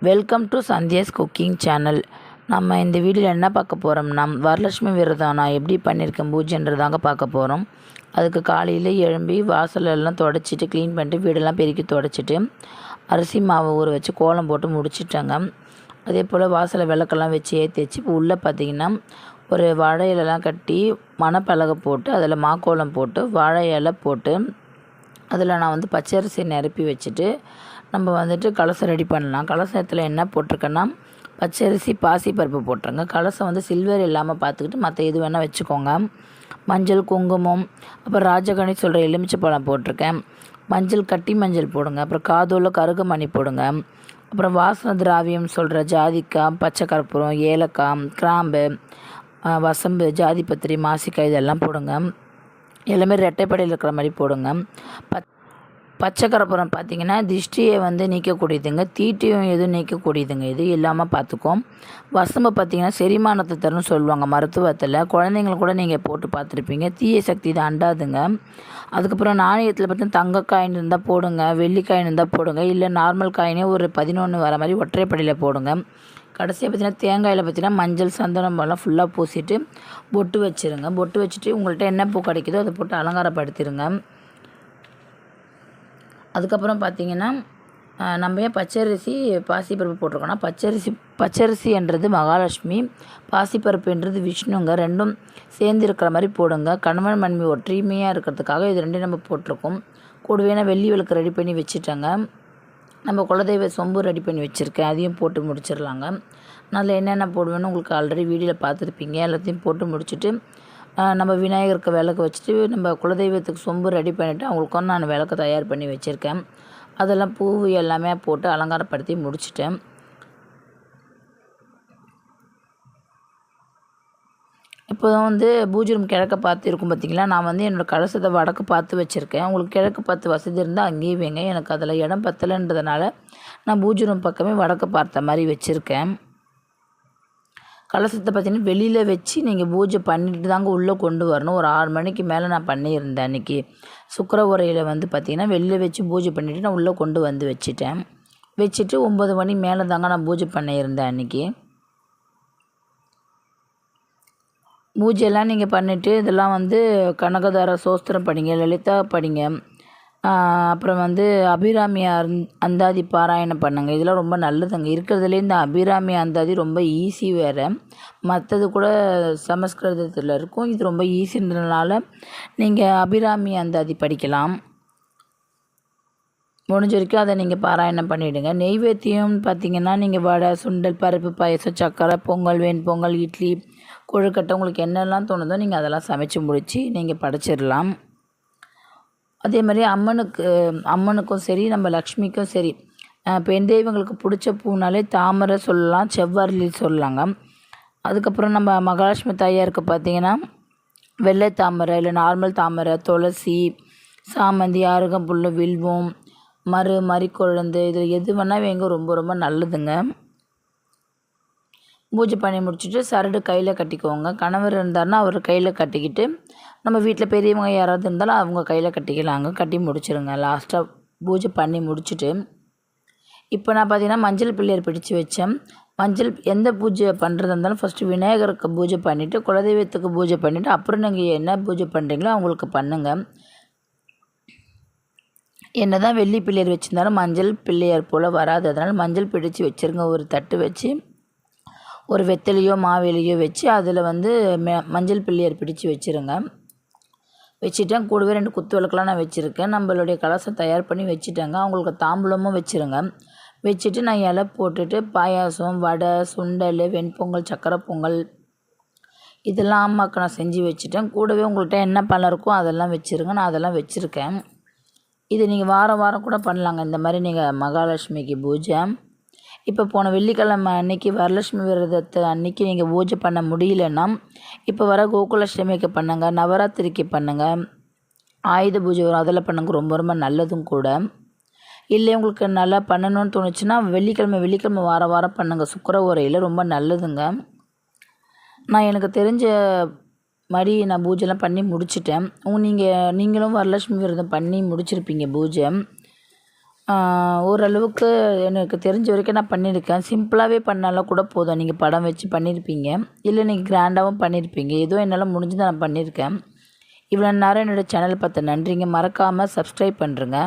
Welcome to Sandhya's cooking channel. நம்ம இந்த வீடியோவில் என்ன பார்க்க போகிறோம்னா, வரலட்சுமி விரதம் நான் எப்படி பண்ணியிருக்கேன் பூஜைன்றதாங்க பார்க்க போகிறோம். அதுக்கு காலையில் எழும்பி வாசலெல்லாம் துடைச்சிட்டு க்ளீன் பண்ணிட்டு வீடெல்லாம் பெருக்கி துடைச்சிட்டு அரிசி மாவு ஊற வச்சு கோலம் போட்டு முடிச்சிட்டாங்க. அதே போல் வாசலை விளக்கெல்லாம் வச்சு ஏற்றி வச்சு இப்போ உள்ளே பார்த்திங்கன்னா ஒரு வாழை இலைலாம் கட்டி மணப்பலகை போட்டு அதில் மாக்கோலம் போட்டு வாழை இலை போட்டு அதில் நான் பச்சை அரிசி நிரப்பி வச்சுட்டு நம்ம கலசம் ரெடி பண்ணலாம். கலசத்தில் என்ன போட்டிருக்கேன்னா பச்சரிசி பாசிப்பருப்பு போட்டுருங்க. கலசம் சில்வர் இல்லாமல் பார்த்துக்கிட்டு மற்ற எது வேணால் வச்சுக்கோங்க. மஞ்சள் குங்குமம், அப்புறம் ராஜகணி சொல்கிற எலுமிச்சை பழம் போட்டிருக்கேன். மஞ்சள் கட்டி மஞ்சள் போடுங்க. அப்புறம் காதோல கருகமணி போடுங்க. அப்புறம் வாசன திராவியம் சொல்கிற ஜாதிக்காய், பச்சை கற்பூரம், ஏலக்காய், கிராம்பு, வசம்பு, ஜாதிபத்திரி, மாசிக்காய் இதெல்லாம் போடுங்க. எல்லாமே ரெட்டைப்படையில் இருக்கிற மாதிரி போடுங்க. பச்சை கற்பூரம் பார்த்திங்கன்னா திஷ்டியை நீக்கக்கூடியதுங்க, தீட்டையும் எதுவும் நீக்கக்கூடியதுங்க. இது இல்லாமல் பார்த்துக்கோம். வசம்பு பார்த்திங்கன்னா செரிமானத்தை தரும்னு சொல்லுவாங்க மருத்துவத்தில். குழந்தைங்களை கூட நீங்கள் போட்டு பார்த்துருப்பீங்க. தீய சக்தி இதை அண்டாதுங்க. அதுக்கப்புறம் நாணயத்தில் பார்த்தீங்கன்னா தங்க காயின் இருந்தால் போடுங்க, வெள்ளி காயின் இருந்தால் போடுங்க, இல்லை நார்மல் காயினே ஒரு 11 வர மாதிரி ஒற்றைப்படையில் போடுங்க. கடைசியாக பார்த்திங்கன்னா தேங்காயில் பார்த்திங்கன்னா மஞ்சள் சந்தனம் எல்லாம் ஃபுல்லாக பூசிட்டு பொட்டு வச்சுருங்க. பொட்டு வச்சுட்டு உங்கள்கிட்ட என்ன பூ கிடைக்குதோ அதை போட்டு அலங்காரப்படுத்திடுங்க. அதுக்கப்புறம் பார்த்திங்கன்னா நம்ம ஏன் பச்சரிசி பாசிப்பருப்பு போட்டிருக்கோன்னா, பச்சரிசின்றது மகாலட்சுமி, பாசிப்பருப்புன்றது விஷ்ணுங்க. ரெண்டும் சேர்ந்து இருக்கிற மாதிரி போடுங்க. கணவன் மனைவி ஒற்றுமையாக இருக்கிறதுக்காக இது ரெண்டையும் நம்ம போட்டிருக்கோம். கூடவே நான் வெள்ளி விளக்கு ரெடி பண்ணி வச்சுட்டேங்க. நம்ம குலதெய்வ சொம்பு ரெடி பண்ணி வச்சுருக்கேன், அதையும் போட்டு முடிச்சிடலாங்க. நான் அதில் என்னென்ன போடுவேன்னு உங்களுக்கு ஆல்ரெடி வீடியோவில் பார்த்துருப்பீங்க. எல்லாத்தையும் போட்டு முடிச்சுட்டு நம்ம விநாயகருக்கு விளக்கு வச்சுட்டு நம்ம குலதெய்வத்துக்கு சொம்பு ரெடி பண்ணிவிட்டு அவங்களுக்கும் நான் விளக்கு தயார் பண்ணி வச்சுருக்கேன். அதெல்லாம் பூ எல்லாமே போட்டு அலங்காரப்படுத்தி முடிச்சிட்டேன். இப்போ பூஜை ரூம் கிழக்க பார்த்து இருக்கும் பார்த்திங்களா. நான் என்னோடய கலசத்தை வடக்கு பார்த்து வச்சுருக்கேன். உங்களுக்கு கிழக்கு பார்த்து வசதி இருந்தால் அங்கேயே வைங்க. எனக்கு அதில் இடம் பத்தலைன்றதுனால நான் பூஜை ரூம் பக்கமே வடக்கு பார்த்த மாதிரி வச்சுருக்கேன். கலசத்தை பார்த்திங்கன்னா வெளியில் வச்சு நீங்கள் பூஜை பண்ணிட்டு தாங்க உள்ளே கொண்டு வரணும். ஒரு 6 மணிக்கு மேலே நான் பண்ணியிருந்தேன் அன்றைக்கி. சுக்கர உரையில் பார்த்திங்கன்னா வெளியில் வச்சு பூஜை பண்ணிவிட்டு நான் உள்ளே கொண்டு வச்சுட்டேன். வச்சுட்டு 9 மணி மேலே தாங்க நான் பூஜை பண்ணியிருந்தேன் அன்றைக்கி. பூஜையெல்லாம் நீங்கள் பண்ணிவிட்டு இதெல்லாம் கனகதார சோஸ்திரம் படிங்க, லலிதா படிங்க, அப்புறம் அபிராமி அந்தாதி பாராயணம் பண்ணுங்க. இதெல்லாம் ரொம்ப நல்லதுங்க. இருக்கிறதுலே இந்த அபிராமி அந்தாதி ரொம்ப ஈஸி வேறு. மற்றது கூட சமஸ்கிருதத்தில் இருக்கும், இது ரொம்ப ஈஸின்றதுனால நீங்கள் அபிராமி அந்தாதி படிக்கலாம். முடிஞ்ச வரைக்கும் அதை நீங்கள் பாராயணம் பண்ணிவிடுங்க. நெய்வேத்தியம் பார்த்திங்கன்னா நீங்கள் வடை, சுண்டல், பருப்பு பாயசம், சக்கரை பொங்கல், வெண்பொங்கல், இட்லி, கொழுக்கட்டை உங்களுக்கு என்னெல்லாம் தோணுதோ நீங்கள் அதெல்லாம் சமைச்சு முடித்து நீங்கள் படைச்சிடலாம். அதே மாதிரி அம்மனுக்கும் சரி நம்ம லக்ஷ்மிக்கும் சரி பெண் தெய்வங்களுக்கு பிடிச்ச பூனாலே தாமரை சொல்லலாம், செவ்வரளி சொல்லலாங்க. அதுக்கப்புறம் நம்ம மகாலட்சுமி தாயாருக்கு பார்த்திங்கன்னா வெள்ளை தாமரை, இல்லை நார்மல் தாமரை, துளசி, சாமந்தி, அருகம்புல், வில்வம், மறிக்குழந்து இதில் எது வேணால் வைங்க, ரொம்ப ரொம்ப நல்லதுங்க. பூஜை பண்ணி முடிச்சுட்டு சரடு கையில் கட்டிக்குவோங்க. கணவர் இருந்தார்னா அவர் கையில் கட்டிக்கிட்டு, நம்ம வீட்டில் பெரியவங்க யாராவது இருந்தாலும் அவங்க கையில் கட்டிக்கலாங்க. கட்டி முடிச்சிருங்க. லாஸ்ட்டாக பூஜை பண்ணி முடிச்சுட்டு இப்போ நான் பார்த்திங்கன்னா மஞ்சள் பிள்ளையார் பிடிச்சி வச்சேன். மஞ்சள் எந்த பூஜை பண்ணுறதா இருந்தாலும் ஃபஸ்ட்டு விநாயகருக்கு பூஜை பண்ணிவிட்டு குலதெய்வத்துக்கு பூஜை பண்ணிவிட்டு அப்புறம் நீங்கள் என்ன பூஜை பண்ணுறீங்களோ அவங்களுக்கு பண்ணுங்கள். என்ன தான் வெள்ளி பிள்ளையார் வச்சுருந்தாலும் மஞ்சள் பிள்ளையார் போல் வராது. அதனால் மஞ்சள் பிடிச்சி வச்சுருங்க. ஒரு தட்டு வச்சு ஒரு வெத்தலையோ மாவேலியோ வச்சு அதில் மஞ்சள் பிள்ளையார் பிடிச்சி வச்சுருங்க. வச்சுட்டேன். கூடவே 2 குத்து விளக்கெலாம் நான் வச்சுருக்கேன். நம்மளுடைய கலசம் தயார் பண்ணி வச்சுட்டேங்க. அவங்களுக்கு தாம்பூலமும் வச்சுருங்க. வச்சுட்டு நான் இலை போட்டுட்டு பாயாசம், வடை, சுண்டல், வெண்பொங்கல், சக்கரை பொங்கல் இதெல்லாம் அம்மாவுக்கு நான் செஞ்சு வச்சுட்டேன். கூடவே உங்கள்கிட்ட என்ன பழம் இருக்கோ அதெல்லாம் வச்சுருங்க. நான் அதெல்லாம் வச்சுருக்கேன். இது நீங்கள் வாரம் வாரம் கூட பண்ணலாங்க. இந்த மாதிரி நீங்கள் மகாலட்சுமிக்கு பூஜை. இப்போ போன வெள்ளிக்கிழமை அன்றைக்கி வரலட்சுமி விரதத்தை அன்றைக்கி நீங்கள் பூஜை பண்ண முடியலன்னா இப்போ வர கோகுலாஷ்டமிக்கு பண்ணுங்க, நவராத்திரிக்கு பண்ணுங்கள், ஆயுத பூஜை வரும் அதில் பண்ணுங்க. ரொம்ப ரொம்ப நல்லதும் கூட. இல்லை உங்களுக்கு நல்லா பண்ணணும்னு தோணுச்சுன்னா வெள்ளிக்கிழமை வாரம் வாரம் பண்ணுங்கள். சுக்கர உரையில் ரொம்ப நல்லதுங்க. நான் எனக்கு தெரிஞ்ச மாதிரி நான் பூஜைலாம் பண்ணி முடிச்சிட்டேன். நீங்களும் வரலட்சுமி விரதம் பண்ணி முடிச்சிருப்பீங்க பூஜை. ஓரளவுக்கு எனக்கு தெரிஞ்ச வரைக்கும் நான் பண்ணியிருக்கேன். சிம்பிளாகவே பண்ணாலும் கூட போதும். நீங்கள் படம் வச்சு பண்ணியிருப்பீங்க. இல்லை நீங்கள் கிராண்டாகவும் பண்ணியிருப்பீங்க. ஏதோ என்னால் முடிஞ்சதை நான் பண்ணியிருக்கேன். இவ்வளோ நேரம் என்னோடய சேனலை பார்த்த நன்றிங்க. மறக்காமல் சப்ஸ்கிரைப் பண்ணுறேங்க.